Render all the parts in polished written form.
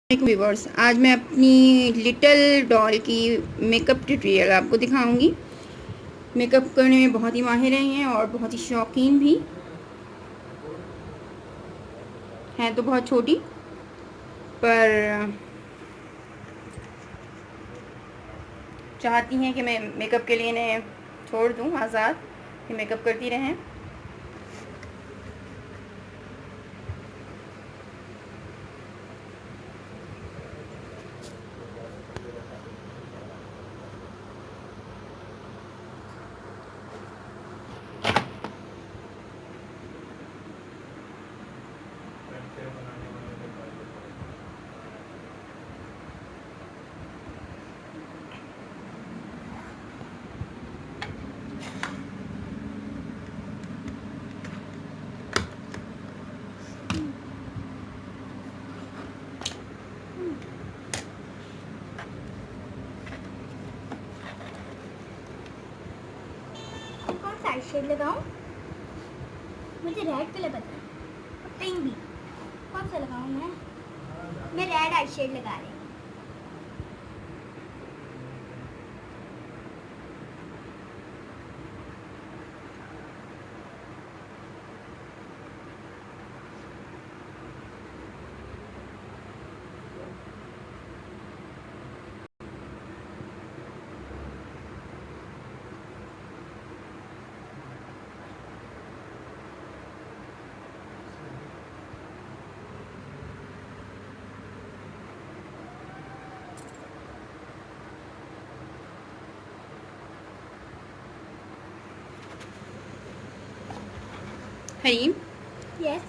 Viewers, आज मैं अपनी लिटिल डॉल की मेकअप ट्यूटोरियल आपको दिखाऊंगी। मेकअप करने में बहुत ही माहिर हैं और बहुत ही शौकीन भी हैं। तो बहुत छोटी पर चाहती हैं कि मैं मेकअप के लिए इन्हें छोड़ दूं आज़ाद, कि मेकअप करती रहें। कौन सा आई शेड लगाऊं? मुझे रेड कलर पता है और पिंक भी। कौन सा लगाऊं मैं रेड आई शेड लगा रही हूँ। हरीम, यस,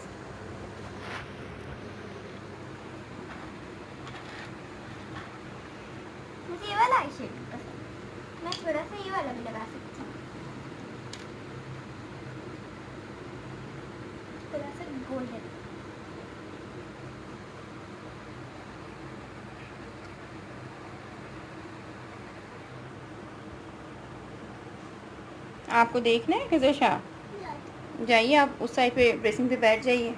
मुझे ये वाला आई शेड पसंद है। मैं थोड़ा सा ये वाला भी लगा सकती हूँ, थोड़ा सा गोल्डन। आपको देखना है खिज़र शाह? जाइए, आप उस साइड पे ड्रेसिंग पे बैठ जाइए।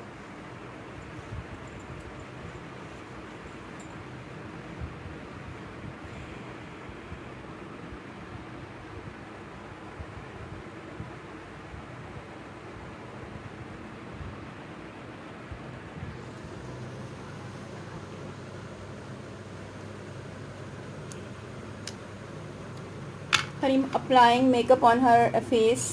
Hareem applying makeup on her face.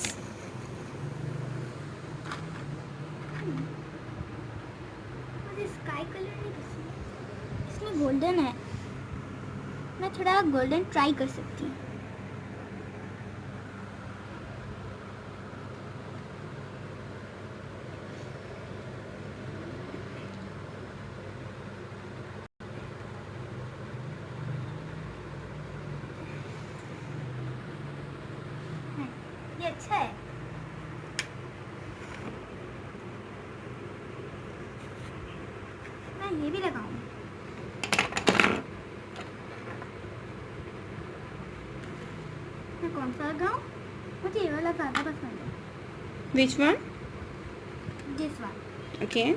मुझे स्काई कलर नहीं पसंद, इसमें गोल्डन है। मैं थोड़ा गोल्डन ट्राई कर सकती हूँ। ये अच्छा है। मैं ये भी लगाऊंगी। मैं कौन सा लगाऊं? मुझे ये वाला ज़्यादा पसंद है। Which one? This one. Okay.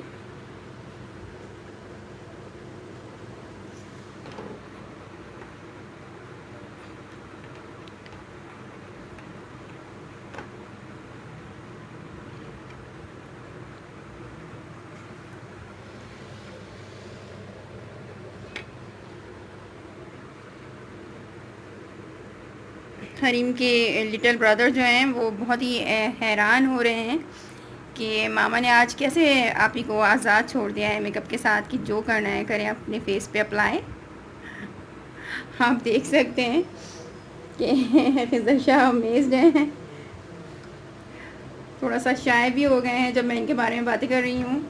Hareem के लिटिल ब्रदर जो हैं वो बहुत ही हैरान हो रहे हैं कि मामा ने आज कैसे आप ही को आज़ाद छोड़ दिया है मेकअप के साथ, कि जो करना है करें, अपने फेस पे अप्लाई। आप देख सकते हैं कि खिज़र शाह अमेज़्ड हैं, थोड़ा सा शाय भी हो गए हैं जब मैं इनके बारे में बातें कर रही हूँ।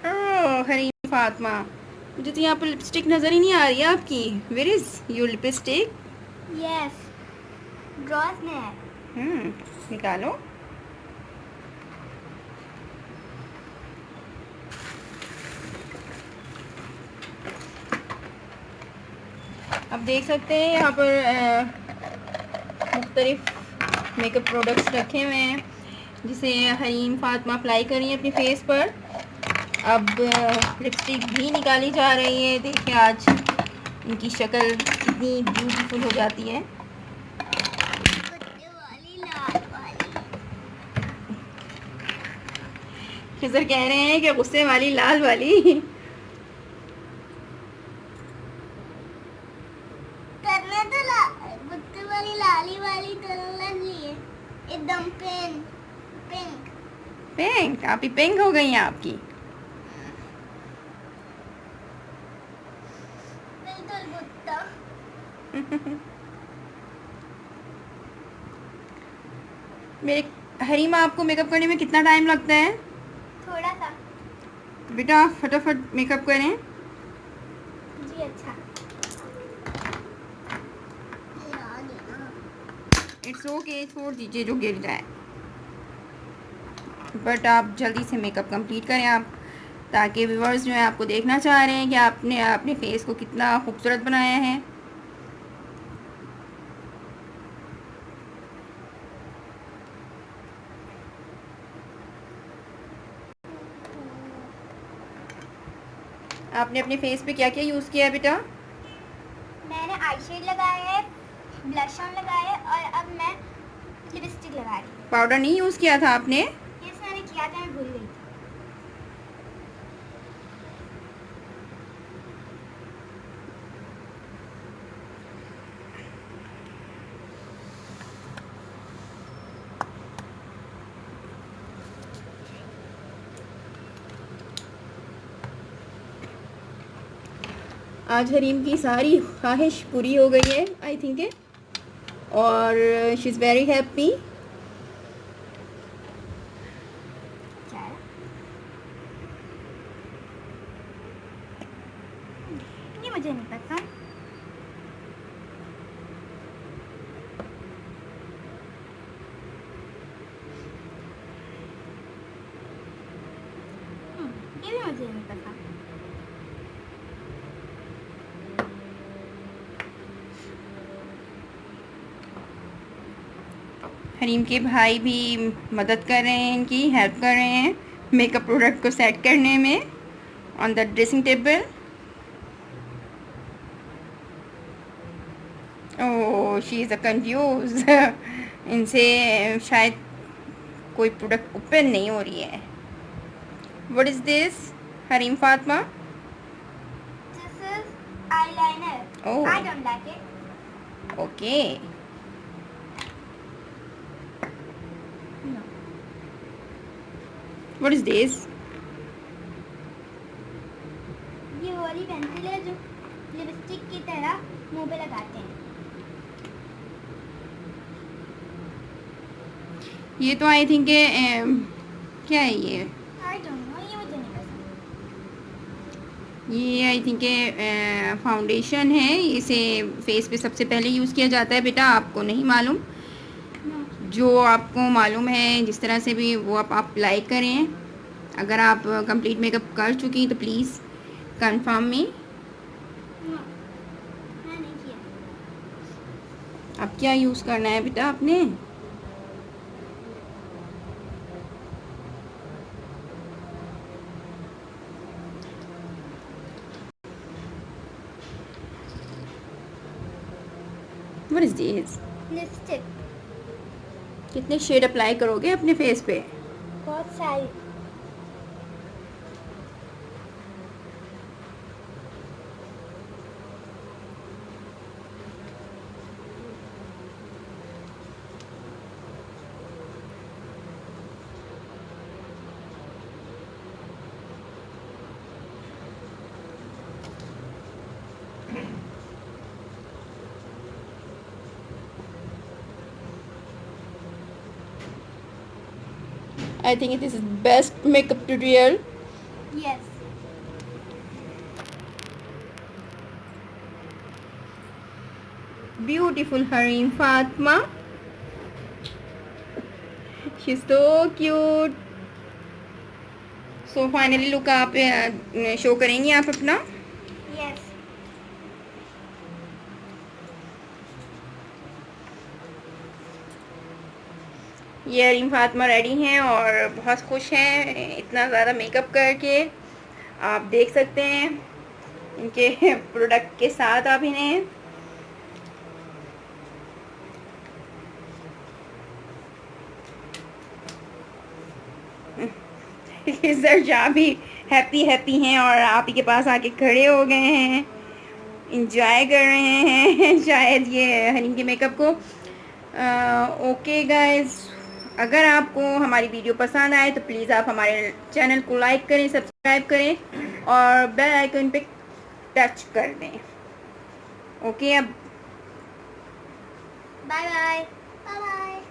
ओह हरीम फातिमा, मुझे तो यहाँ पर लिपस्टिक नज़र ही नहीं आ रही है आपकी। Where is your lipstick? Yes, drawers में है। निकालो। आप देख सकते हैं यहाँ पर मुख्तलिफ मेकअप प्रोडक्ट्स रखे हुए हैं जिसे हरीम फातिमा अप्लाई कर रही है अपने फेस पर। अब लिपस्टिक भी निकाली जा रही है। देखिए आज इनकी शक्ल कितनी ब्यूटीफुल हो जाती है। खिज़र कह रहे हैं कि गुस्से वाली लाल वाली। करने तो गुस्से वाली लाली वाली लगी है एकदम पिंक पिंक। पिंक? आप ही पिंक हो गई हैं आपकी। बिल्कुल गुस्सा। मेरे हरीमा, आपको मेकअप करने में कितना टाइम लगता है? थोड़ा सा। बेटा फटाफट मेकअप करें। जी अच्छा। इट्स ओके, छोड़ दीजिए जो गिर जाए। बट आप जल्दी से मेकअप कंप्लीट करें आप, ताकि व्यूअर्स जो हैं आपको देखना चाह रहे हैं कि आपने अपने फेस को कितना खूबसूरत बनाया है। आपने अपने फेस पे क्या क्या यूज़ किया है बेटा? मैंने आई शेड लगाया है, ब्लश ऑन लगाया है और अब मैं लिपस्टिक लगा रही हूँ। पाउडर नहीं यूज़ किया था आपने? यस मैंने किया था, मैं भूल गई थी। आज हरीम की सारी ख्वाहिश पूरी हो गई है आई थिंक है, और शी इज़ वेरी हैप्पी। ये मुझे नहीं पसंद। ये भी मुझे नहीं पसंद। हरीम के भाई भी मदद कर रहे हैं, इनकी हेल्प कर रहे हैं मेकअप प्रोडक्ट को सेट करने में on the dressing table. Oh she is a confuse. इनसे शायद कोई प्रोडक्ट ओपन नहीं हो रही है। What is this Hareem Fatima? This is eyeliner. Oh. I don't like it. Okay. No. What is this? ये वाली पेंसिल है जो लिपस्टिक की तरह मुंह पे लगाते हैं। ये तो आई थिंक क्या है ये? I don't know, ये मुझे नहीं पसंद। ये आई थिंक फाउंडेशन है। इसे फेस पे सबसे पहले यूज़ किया जाता है बेटा, आपको नहीं मालूम? No. जो आपको मालूम है जिस तरह से भी वो आप अप्लाई करें। अगर आप कंप्लीट मेकअप कर चुकी तो प्लीज़ कंफर्म मी। No. मैं नहीं किया। अब क्या यूज़ करना है बेटा आपने? What is this? लिपस्टिक कितने शेड अप्लाई करोगे अपने फेस पे? बहुत सारी। I think this is best makeup tutorial. Yes. beautiful Harim Fatma. She's so cute. So finally look आप शो करेंगी आप अपना? यस। ये हरीम फातिमा रेडी हैं और बहुत खुश हैं इतना ज़्यादा मेकअप करके। आप देख सकते हैं इनके प्रोडक्ट के साथ आप इन्हें जहाँ भी हैप्पी हैं और आप ही के पास आके खड़े हो गए हैं, इंजॉय कर रहे हैं शायद ये हनीम के मेकअप को। ओके गाइस, अगर आपको हमारी वीडियो पसंद आए तो प्लीज़ आप हमारे चैनल को लाइक करें, सब्सक्राइब करें और बेल आइकन पे टच कर दें। ओके, अब बाय बाय। Bye bye.